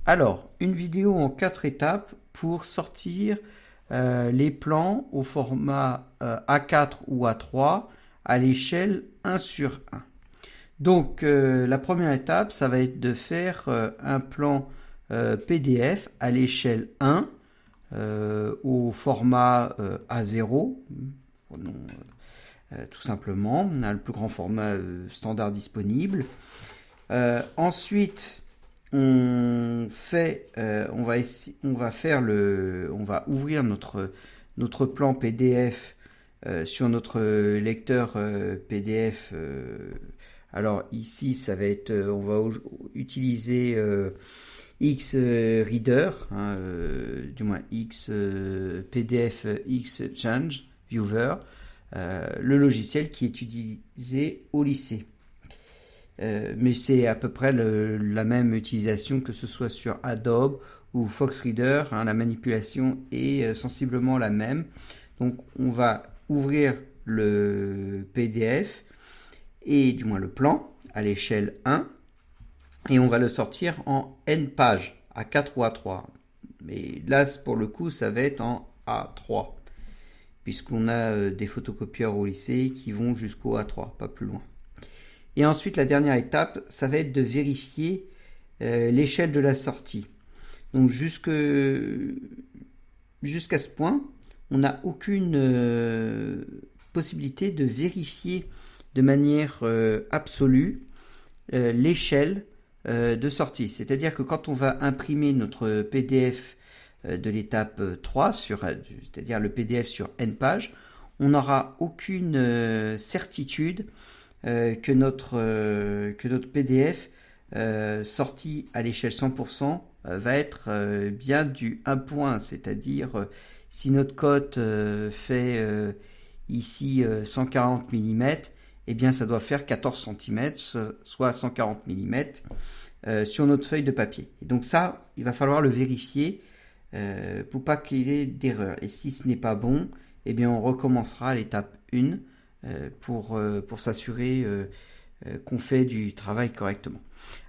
Alors, une vidéo en 4 étapes pour sortir les plans au format A4 ou A3 à l'échelle 1 sur 1. Donc, la première étape, ça va être de faire un plan PDF à l'échelle 1 au format A0, prenons, tout simplement. On a le plus grand format standard disponible. Ensuite, on va ouvrir notre plan PDF sur notre lecteur PDF. Alors ici, ça va être, on va utiliser Xreader, du moins PDF Exchange Viewer, le logiciel qui est utilisé au lycée. Mais c'est à peu près la même utilisation que ce soit sur Adobe ou FoxReader, la manipulation est sensiblement la même. Donc on va ouvrir le PDF et du moins le plan à l'échelle 1 et on va le sortir en N pages à 4 ou A3. Mais là pour le coup ça va être en A3 puisqu'on a des photocopieurs au lycée qui vont jusqu'au A3, pas plus loin. Et ensuite, la dernière étape, ça va être de vérifier l'échelle de la sortie. Donc jusqu'à ce point, on n'a aucune possibilité de vérifier de manière absolue l'échelle de sortie. C'est-à-dire que quand on va imprimer notre PDF de l'étape 3, c'est-à-dire le PDF sur N pages, on n'aura aucune certitude que notre PDF sorti à l'échelle 100% va être bien du 1 point, c'est-à-dire si notre cote fait ici 140 mm, eh bien ça doit faire 14 cm, soit 140 mm sur notre feuille de papier. Et donc ça, il va falloir le vérifier pour pas qu'il y ait d'erreur. Et si ce n'est pas bon, eh bien on recommencera à l'étape 1 pour s'assurer qu'on fait du travail correctement.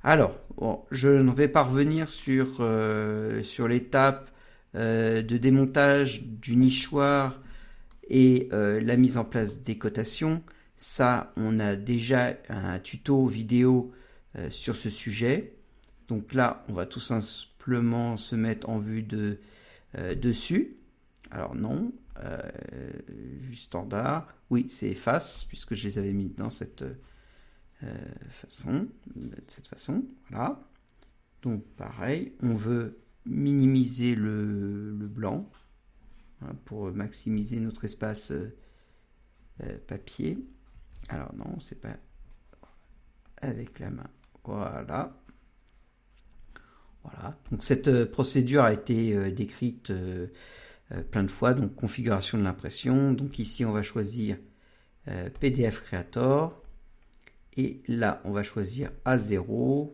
Alors, bon, je ne vais pas revenir sur l'étape de démontage du nichoir et la mise en place des cotations. Ça, on a déjà un tuto vidéo sur ce sujet. Donc là, on va tout simplement se mettre en vue dessus. Alors non, vue standard, oui c'est efface puisque je les avais mis dans cette façon, voilà. Donc pareil, on veut minimiser le blanc pour maximiser notre espace papier. Alors non, c'est pas avec la main, voilà. Donc cette procédure a été décrite plein de fois, donc configuration de l'impression. Donc ici on va choisir PDF Creator et là on va choisir A0.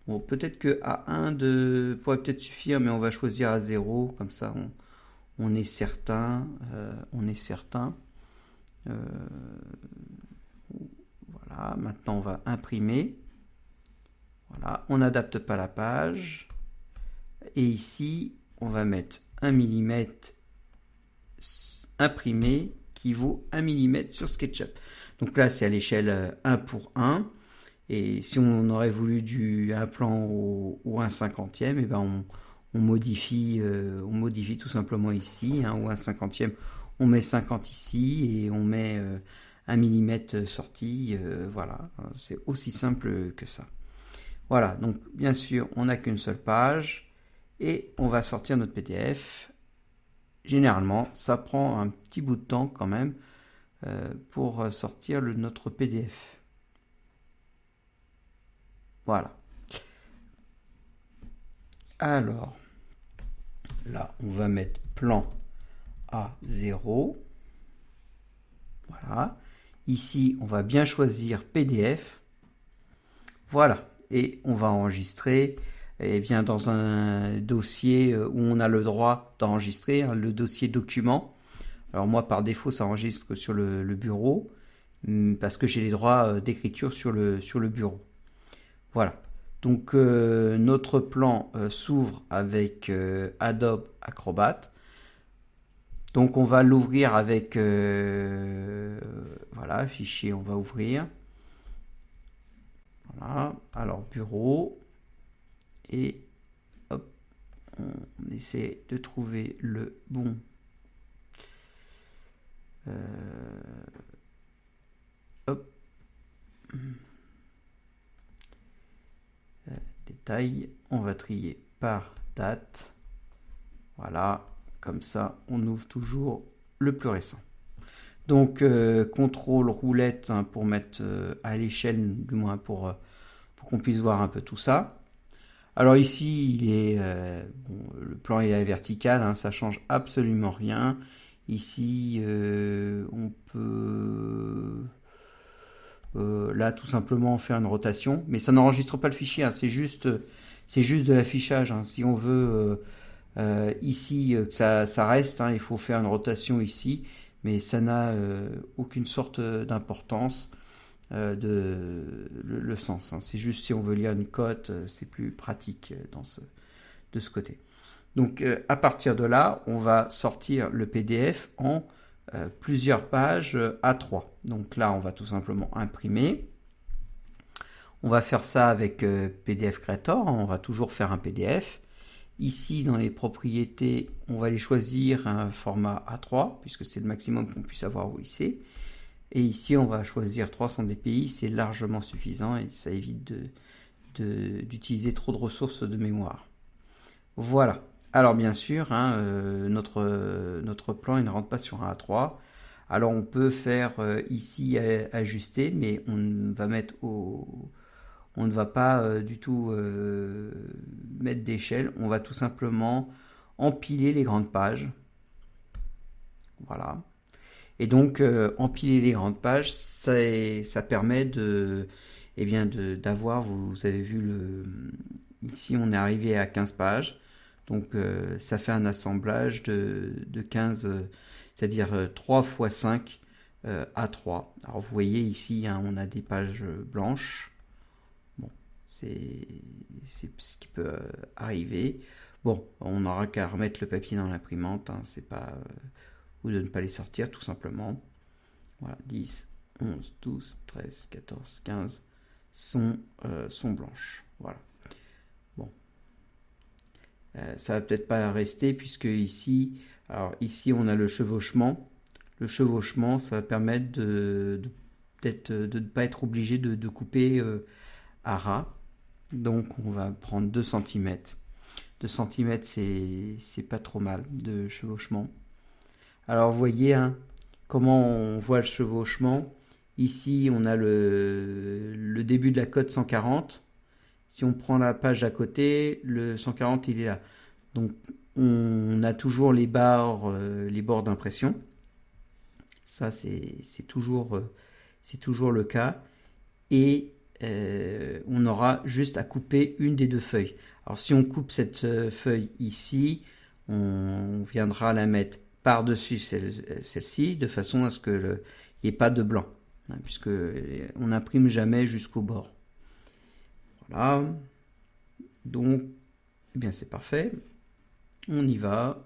Bon, peut-être que A1 pourrait peut-être suffire, mais on va choisir A0, comme ça on est certain. Voilà, maintenant on va imprimer. Voilà, on n'adapte pas la page. Et ici, on va mettre 1 mm imprimé qui vaut 1 mm sur SketchUp. Donc là, c'est à l'échelle 1 pour 1. Et si on aurait voulu un plan au 1/50e, et ben on modifie tout simplement ici. Au 1/50e, on met 50 ici et on met 1 mm sorti. Voilà, c'est aussi simple que ça. Voilà, donc bien sûr, on n'a qu'une seule page et on va sortir notre PDF. Généralement, ça prend un petit bout de temps quand même pour sortir notre PDF. Voilà. Alors, là, on va mettre plan A0. Voilà. Ici, on va bien choisir PDF. Voilà. Et on va enregistrer bien, dans un dossier où on a le droit d'enregistrer, le dossier document. Alors moi, par défaut, ça enregistre sur le bureau parce que j'ai les droits d'écriture sur le bureau. Voilà. Donc notre plan s'ouvre avec Adobe Acrobat. Donc on va l'ouvrir avec voilà, fichier, on va ouvrir. Voilà, alors bureau et hop, on essaie de trouver le bon hop. Détail, on va trier par date. Voilà, comme ça on ouvre toujours le plus récent. Donc contrôle roulette hein, pour mettre à l'échelle, du moins pour qu'on puisse voir un peu tout ça. Alors ici il est bon, le plan est vertical, hein, ça change absolument rien. Ici on peut là tout simplement faire une rotation, mais ça n'enregistre pas le fichier, hein, c'est juste de l'affichage, hein. Si on veut ici que ça reste, hein, il faut faire une rotation ici, mais ça n'a aucune sorte d'importance le sens, hein. C'est juste si on veut lire une cote, c'est plus pratique de ce côté. Donc à partir de là, on va sortir le PDF en plusieurs pages A3. Donc là, on va tout simplement imprimer. On va faire ça avec PDF Creator, on va toujours faire un PDF. Ici, dans les propriétés, on va aller choisir un format A3, puisque c'est le maximum qu'on puisse avoir au IC. Et ici, on va choisir 300 dpi, c'est largement suffisant et ça évite d'utiliser trop de ressources de mémoire. Voilà. Alors bien sûr, hein, notre plan il ne rentre pas sur un A3. Alors on peut faire ici ajuster, mais on ne va pas du tout mettre d'échelle. On va tout simplement empiler les grandes pages. Voilà. Et donc empiler les grandes pages, ça permet d'avoir, vous avez vu ici on est arrivé à 15 pages. Donc ça fait un assemblage de 15, c'est-à-dire 3 x 5 à 3. Alors vous voyez ici, hein, on a des pages blanches. Bon, c'est ce qui peut arriver. Bon, on n'aura qu'à remettre le papier dans l'imprimante, hein, c'est pas ou de ne pas les sortir tout simplement. Voilà, 10, 11, 12, 13, 14, 15 sont blanches. Voilà. Ça va peut-être pas rester puisque ici on a le chevauchement. Le chevauchement, ça va permettre de ne pas être obligé de couper à ras. Donc on va prendre 2 cm. 2 cm c'est pas trop mal de chevauchement. Alors vous voyez hein, comment on voit le chevauchement. Ici on a le début de la cote 140. Si on prend la page à côté, le 140 il est là. Donc on a toujours les bords d'impression. Ça c'est toujours le cas. Et on aura juste à couper une des 2 feuilles. Alors si on coupe cette feuille ici, on viendra la mettre par-dessus celle-ci, de façon à ce qu'il n'y ait pas de blanc, hein, puisque on n'imprime jamais jusqu'au bord. Voilà, donc eh bien c'est parfait, on y va.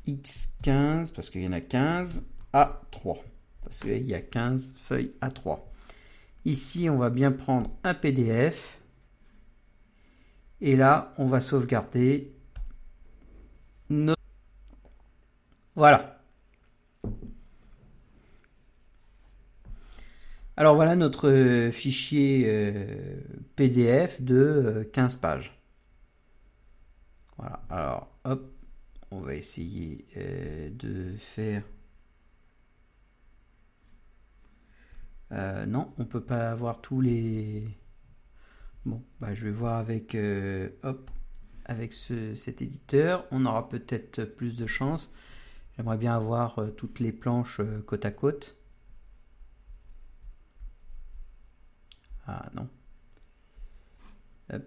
X15 parce qu'il y en a 15, A3 parce qu'il y a 15 feuilles A3. Ici on va bien prendre un PDF. Et là, on va sauvegarder notre... Voilà. Alors voilà notre fichier PDF de 15 pages. Voilà. Alors, hop, on va essayer de faire... non, on peut pas avoir tous les... Bon, bah, je vais voir avec, avec cet éditeur. On aura peut-être plus de chance. J'aimerais bien avoir toutes les planches côte à côte. Ah non. Hop.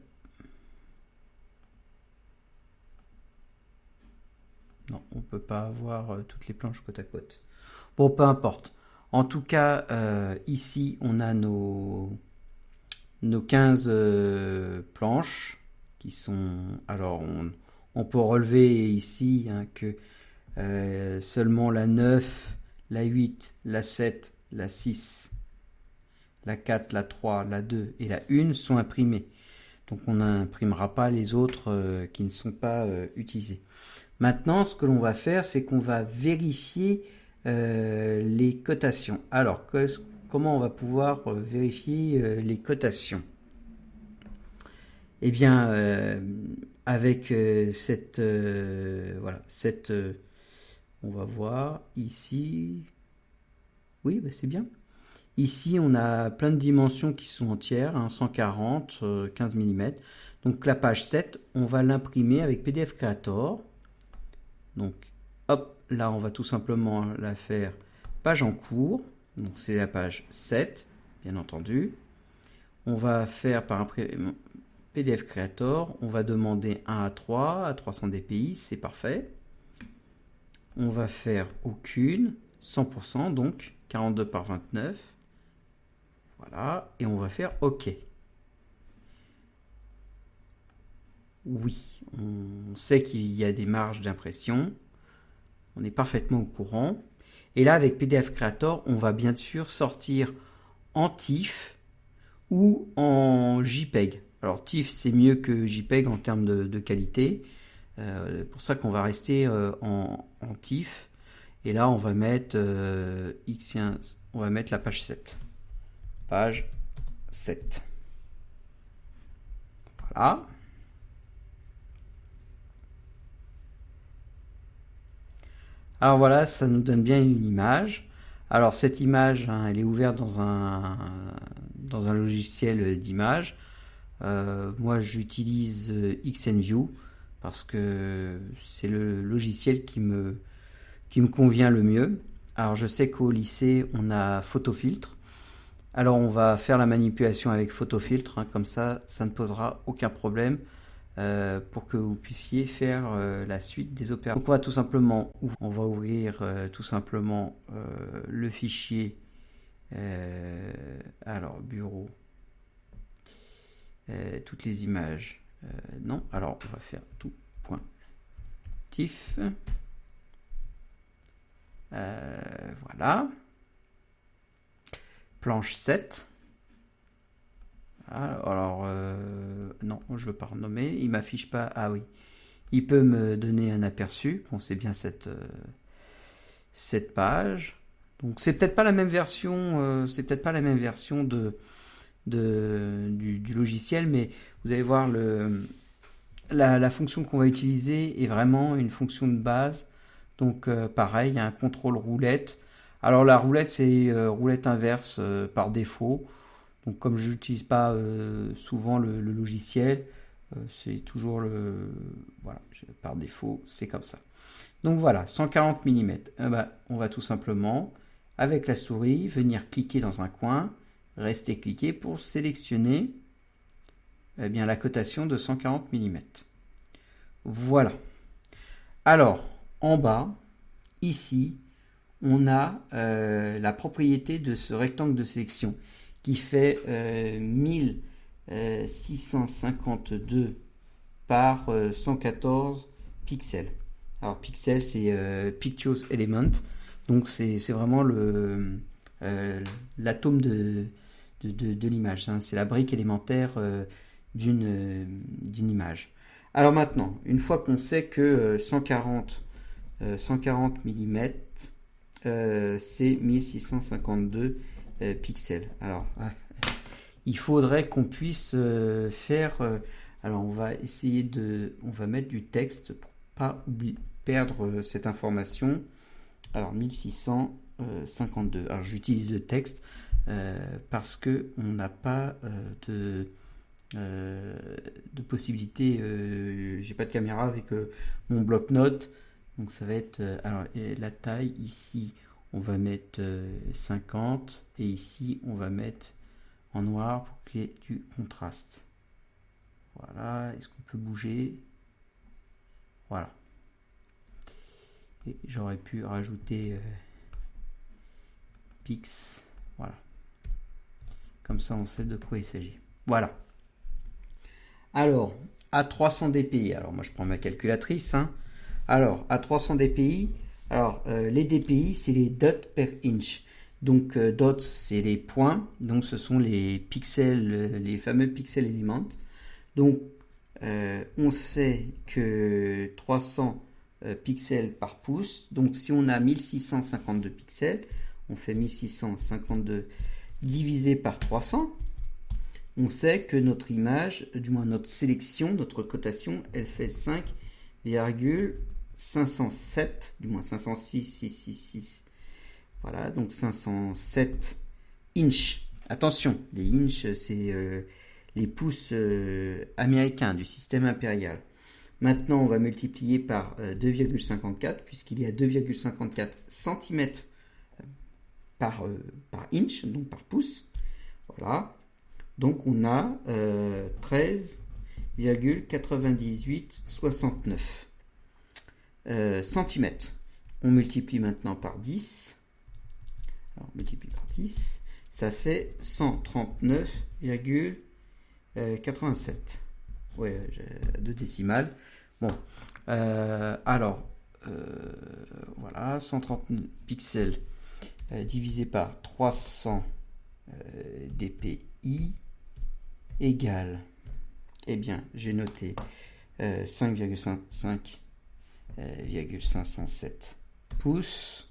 Non, on ne peut pas avoir toutes les planches côte à côte. Bon, peu importe. En tout cas, ici, on a nos 15 planches qui sont... Alors, on peut relever ici hein, que seulement la 9, la 8, la 7, la 6, la 4, la 3, la 2 et la 1 sont imprimées. Donc, on n'imprimera pas les autres qui ne sont pas utilisées. Maintenant, ce que l'on va faire, c'est qu'on va vérifier les cotations. Alors, comment on va pouvoir vérifier les cotations? Eh bien, avec cette... voilà, cette... on va voir ici... Oui, bah c'est bien. Ici, on a plein de dimensions qui sont entières, hein, 140, 15 mm. Donc, la page 7, on va l'imprimer avec PDF Creator. Donc, hop, là, on va tout simplement la faire page en cours. Donc, c'est la page 7, bien entendu. On va faire par PDF Creator. On va demander 1 à 3 à 300 dpi, c'est parfait. On va faire aucune, 100%, donc 42 par 29. Voilà, et on va faire OK. Oui, on sait qu'il y a des marges d'impression. On est parfaitement au courant. Et là, avec PDF Creator, on va bien sûr sortir en TIFF ou en JPEG. Alors TIFF, c'est mieux que JPEG en termes de qualité. Pour ça qu'on va rester en TIFF. Et là, on va mettre on va mettre la page 7. Page 7. Voilà. Alors voilà, ça nous donne bien une image. Alors cette image, hein, elle est ouverte dans un logiciel d'image. Moi, j'utilise XNView parce que c'est le logiciel qui me convient le mieux. Alors je sais qu'au lycée, on a Photofiltre. Alors on va faire la manipulation avec Photofiltre, hein, comme ça, ça ne posera aucun problème pour que vous puissiez faire la suite des opérations. Donc on va tout simplement ouvrir tout simplement le fichier. Alors bureau, toutes les images. Non, alors on va faire tout point TIFF. Voilà. Planche 7. Alors, non, je ne veux pas renommer. Il m'affiche pas. Ah oui. Il peut me donner un aperçu. Bon, c'est bien cette page. Donc, c'est peut-être pas la même version. C'est peut-être pas la même version du logiciel, mais vous allez voir la fonction qu'on va utiliser est vraiment une fonction de base. Donc, pareil, il y a un contrôle roulette. Alors la roulette, c'est roulette inverse par défaut. Donc comme je n'utilise pas souvent le logiciel, c'est toujours voilà, par défaut, c'est comme ça. Donc voilà, 140 mm. On va tout simplement, avec la souris, venir cliquer dans un coin, rester cliqué pour sélectionner bien, la cotation de 140 mm. Voilà. Alors, en bas, ici, on a la propriété de ce rectangle de sélection qui fait 1652 par 114 pixels. Alors pixels, c'est Pictures Element, donc c'est vraiment l'atome de l'image, hein. C'est la brique élémentaire d'une image. Alors maintenant, une fois qu'on sait que 140 mm, c'est 1652 pixels. Alors, il faudrait qu'on puisse faire... alors, on va essayer on va mettre du texte pour pas perdre cette information. Alors, 1652. Alors, j'utilise le texte parce que on n'a pas de possibilité. J'ai pas de caméra avec mon bloc-notes. Donc ça va être, alors la taille ici, on va mettre 50 et ici on va mettre en noir pour qu'il y ait du contraste. Voilà, est-ce qu'on peut bouger? Voilà. Et j'aurais pu rajouter pix. Voilà. Comme ça, on sait de quoi il s'agit. Voilà. Alors, à 300 dpi, alors moi je prends ma calculatrice. Alors, à 300 dpi, alors les dpi, c'est les dots per inch. Donc, dots, c'est les points. Donc, ce sont les pixels, les fameux pixels éléments. Donc, on sait que 300 pixels par pouce. Donc, si on a 1652 pixels, on fait 1652 divisé par 300. On sait que notre image, du moins notre sélection, notre cotation, elle fait 5,507, du moins 506,666. Voilà, donc 507 inches. Attention, les inches, c'est les pouces américains du système impérial. Maintenant, on va multiplier par 2,54, puisqu'il y a 2,54 cm par inch, donc par pouce. Voilà. Donc on a 13,9869 cm. On multiplie maintenant par 10. Alors on multiplie par 10, ça fait 139,87. Ouais, j'ai 2 décimales. Bon, voilà, 130 pixels divisé par 300 dpi égale, eh bien, j'ai noté 5,507 pouces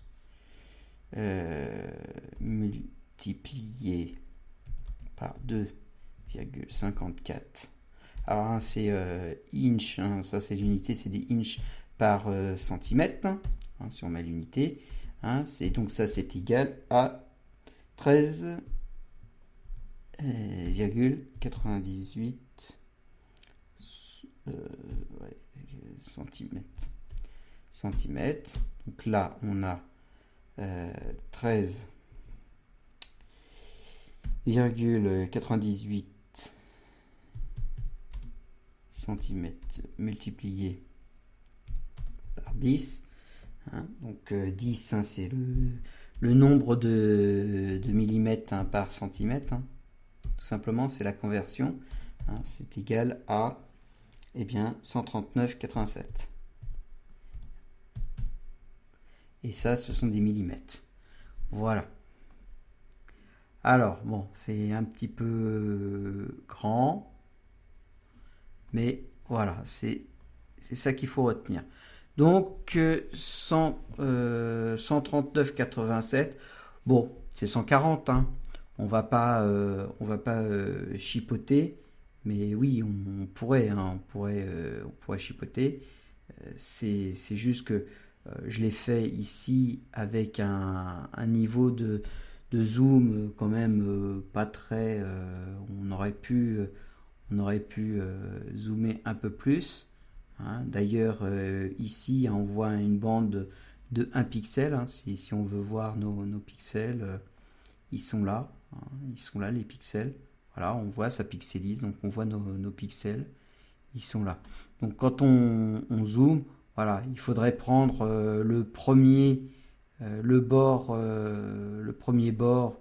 multiplié par 2,54. Alors, c'est inch, ça c'est l'unité, c'est des inches par centimètre, si on met l'unité. Donc ça c'est égal à 13,98 centimètres. Donc là on a 13,98 centimètres multiplié par 10. Donc 10, c'est le nombre de millimètres par centimètre. Tout simplement, c'est la conversion. C'est égal à 139,87. Et ça, ce sont des millimètres. Voilà. Alors, bon, c'est un petit peu grand. Mais voilà, c'est ça qu'il faut retenir. Donc 139,87. Bon, c'est 140. On va pas chipoter. Mais oui, on pourrait chipoter. C'est juste que je l'ai fait ici avec un niveau de zoom quand même pas très. On aurait pu zoomer un peu plus. D'ailleurs, ici, on voit une bande de 1 pixel. Si on veut voir nos pixels, ils sont là. Ils sont là, les pixels. Voilà, on voit, ça pixelise. Donc, on voit nos pixels. Ils sont là. Donc, quand on zoome, voilà, il faudrait prendre le premier bord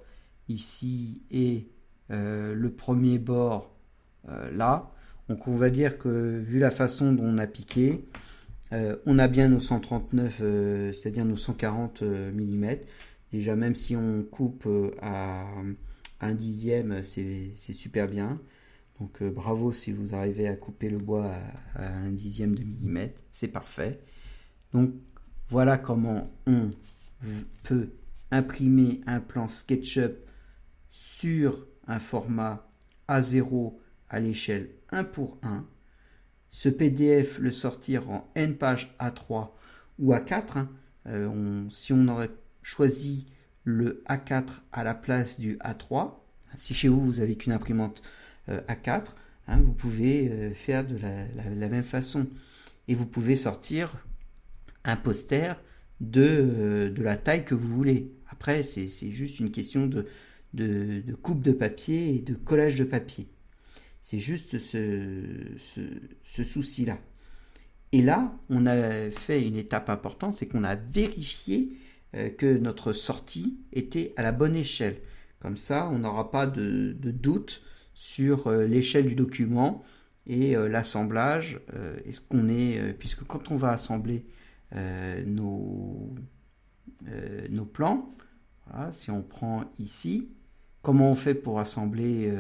ici et le premier bord là. Donc on va dire que vu la façon dont on a piqué, on a bien nos 139, c'est-à-dire nos 140 mm. Déjà même si on coupe à 1/10, c'est super bien. Donc bravo si vous arrivez à couper le bois à 1/10 de millimètre, c'est parfait. Donc voilà comment on peut imprimer un plan SketchUp sur un format A0 à l'échelle 1 pour 1. Ce PDF, le sortir en N pages A3 ou A4. Si on aurait choisi le A4 à la place du A3, si chez vous, vous n'avez qu'une imprimante A4, vous pouvez faire de la même façon. Et vous pouvez sortir un poster de la taille que vous voulez. Après, c'est juste une question de coupe de papier et de collage de papier. C'est juste ce souci-là. Et là, on a fait une étape importante, c'est qu'on a vérifié que notre sortie était à la bonne échelle. Comme ça, on n'aura pas de doute sur l'échelle du document et l'assemblage. Est-ce qu'on est, puisque quand on va assembler nos plans, voilà, si on prend ici, comment on fait pour assembler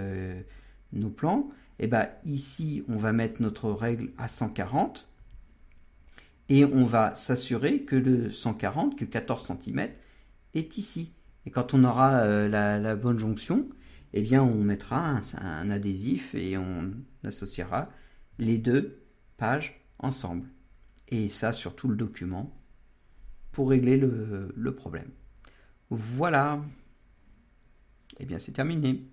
nos plans? Eh bien, ici, on va mettre notre règle à 140 et on va s'assurer que le 140, que 14 cm, est ici. Et quand on aura la bonne jonction, eh bien, on mettra un adhésif et on associera les deux pages ensemble. Et ça sur tout le document pour régler le problème. Voilà. Eh bien, c'est terminé.